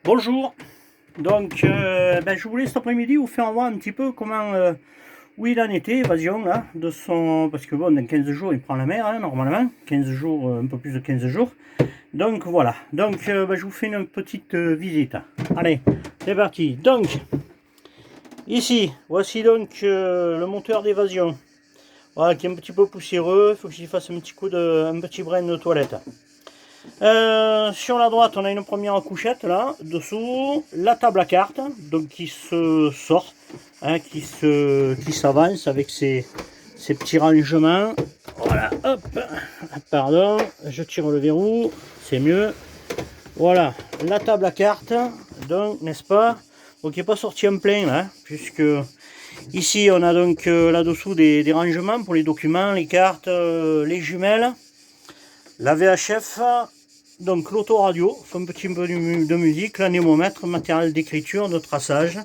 Bonjour, donc je voulais cet après-midi vous faire voir un petit peu comment où il en était, Évasion, là, de son. Parce que bon, dans 15 jours, il prend la mer, hein, normalement, 15 jours, un peu plus de 15 jours. Donc voilà, donc je vous fais une petite visite. Allez, c'est parti. Donc, ici, voici donc le moteur d'évasion. Voilà, qui est un petit peu poussiéreux, il faut que j'y fasse un petit brin de toilette. Sur la droite, on a une première couchette là, dessous, la table à cartes, donc qui se sort, hein, qui s'avance avec ses petits rangements. Voilà, hop, pardon, je tire le verrou, c'est mieux. Voilà, la table à cartes, donc, n'est-ce pas? Donc, il n'est pas sorti en plein là, puisque ici on a donc là-dessous des rangements pour les documents, les cartes, les jumelles, la VHF. Donc l'autoradio, un petit peu de musique, l'anémomètre, matériel d'écriture, de traçage.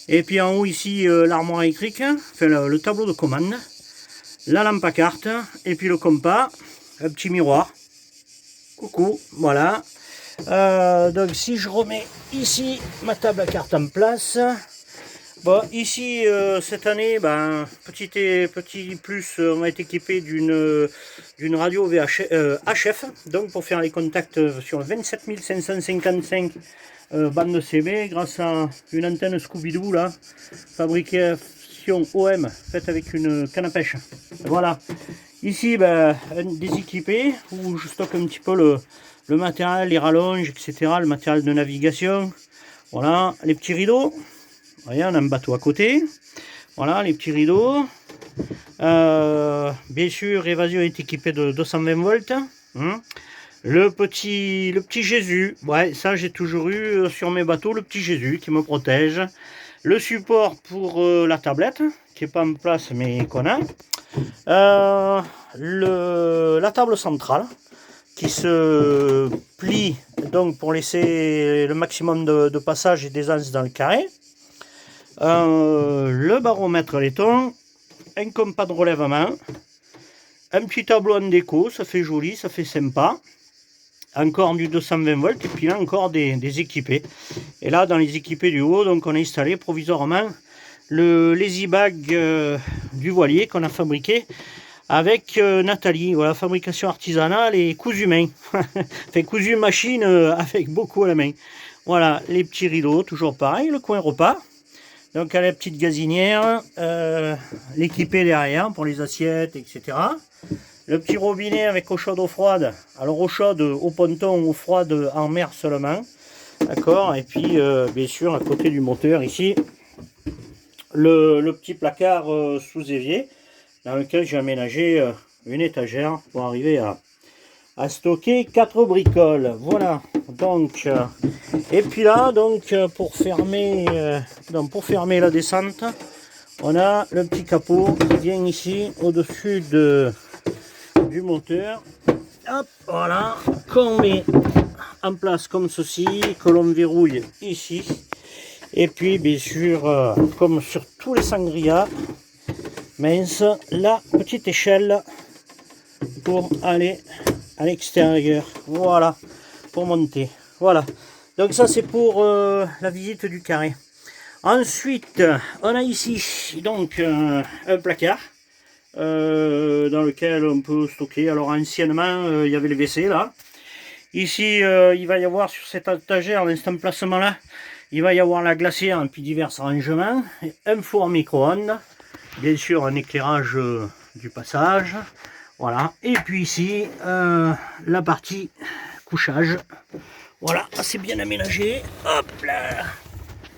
Et puis en haut ici l'armoire électrique, enfin le tableau de commande, la lampe à carte, et puis le compas, un petit miroir. Coucou, voilà. Donc si je remets ici ma table à carte en place, bon, ici, cette année, petit plus, on va être équipé d'une radio HF, donc pour faire les contacts sur le 27 555 bande CB, grâce à une antenne Scooby-Doo, là, fabrication OM, faite avec une canne à pêche. Voilà. Ici, des équipés, où je stocke un petit peu le matériel, les rallonges, etc., le matériel de navigation. Voilà, les petits rideaux. Voyez, on a un bateau à côté. Voilà, les petits rideaux. Bien sûr, Évasion est équipé de 220 volts. Le petit Jésus. Ouais, ça j'ai toujours eu sur mes bateaux, le petit Jésus qui me protège. Le support pour la tablette, qui n'est pas en place mais qu'on a. La table centrale, qui se plie donc pour laisser le maximum de passage et d'aisance dans le carré. Le baromètre laiton, un compas de relèvement, un petit tableau en déco, ça fait joli, ça fait sympa. Encore du 220 volts, et puis là encore des équipés. Et là, dans les équipés du haut, donc on a installé provisoirement le lazy bag du voilier qu'on a fabriqué avec Nathalie. Voilà, fabrication artisanale et cousu main. Fait cousu machine avec beaucoup à la main. Voilà, les petits rideaux, toujours pareil, le coin repas. Donc à la petite gazinière, l'équipé derrière pour les assiettes, etc. Le petit robinet avec eau chaude, eau froide. Alors eau chaude au ponton, eau froide en mer seulement. D'accord. Et puis bien sûr à côté du moteur ici, le petit placard sous évier dans lequel j'ai aménagé une étagère pour arriver à stocker 4 bricoles. Voilà. Donc et puis là, donc pour fermer la descente, on a le petit capot qui vient ici au-dessus du moteur. Hop, voilà, qu'on met en place comme ceci, que l'on verrouille ici. Et puis bien sûr, comme sur tous les sangrias, mince, la petite échelle pour aller à l'extérieur. Voilà, pour monter. Voilà. Donc ça c'est pour la visite du carré. Ensuite, on a ici donc un placard dans lequel on peut stocker. Alors anciennement, il y avait les WC là. Ici, il va y avoir sur cette étagère, dans cet emplacement là, il va y avoir la glacière et puis divers rangements, un four micro-ondes, bien sûr un éclairage du passage. Voilà. Et puis ici, la partie couchage. Voilà, c'est bien aménagé. Hop là,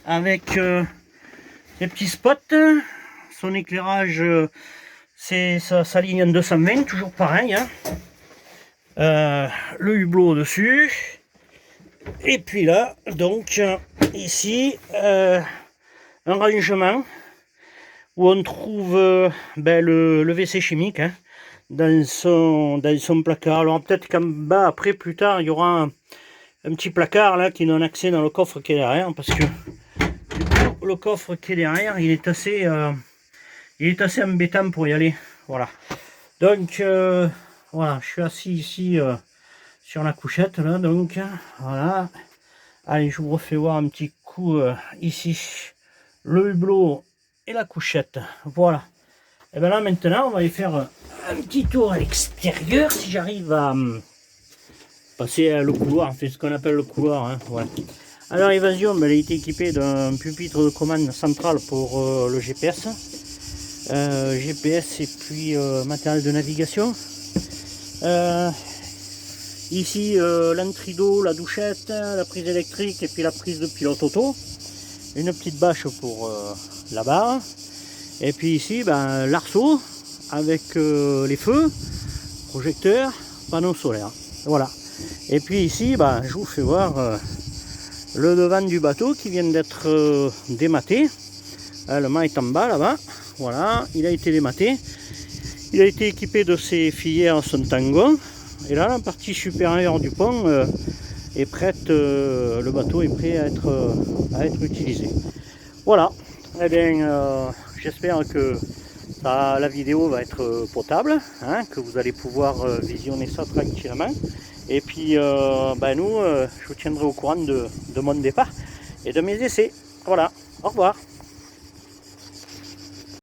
avec des petits spots. Son éclairage, c'est sa ligne en 220, toujours pareil. Hein. Le hublot dessus. Et puis là, donc, ici, un rangement où on trouve le WC chimique hein, dans son placard. Alors peut-être qu'en bas, après, plus tard, il y aura un petit placard là qui donne accès dans le coffre qui est derrière, parce que du coup, le coffre qui est derrière, il est assez embêtant pour y aller. Voilà. Donc voilà, je suis assis ici sur la couchette là, donc voilà, Allez, je vous refais voir un petit coup ici, le hublot et la couchette. Voilà. Et bien là maintenant, on va aller faire un petit tour à l'extérieur, si j'arrive à passer le couloir, c'est ce qu'on appelle le couloir. Hein, voilà. Alors Évasion, ben, elle a été équipée d'un pupitre de commande central pour le GPS. GPS et puis matériel de navigation. Ici l'entrée d'eau, la douchette, la prise électrique et puis la prise de pilote auto. Une petite bâche pour la barre. Et puis ici ben, l'arceau avec les feux, projecteurs, panneaux solaires. Voilà. Et puis ici ben, je vous fais voir le devant du bateau qui vient d'être dématé. Le mât est en bas là-bas. Voilà, il a été dématé. Il a été équipé de ses filières Sontango. Et là, la partie supérieure du pont est prête. Le bateau est prêt à être utilisé. Voilà. Eh bien, j'espère que la vidéo va être potable, hein, que vous allez pouvoir visionner ça tranquillement. Et puis, ben nous, je vous tiendrai au courant de mon départ et de mes essais. Voilà. Au revoir.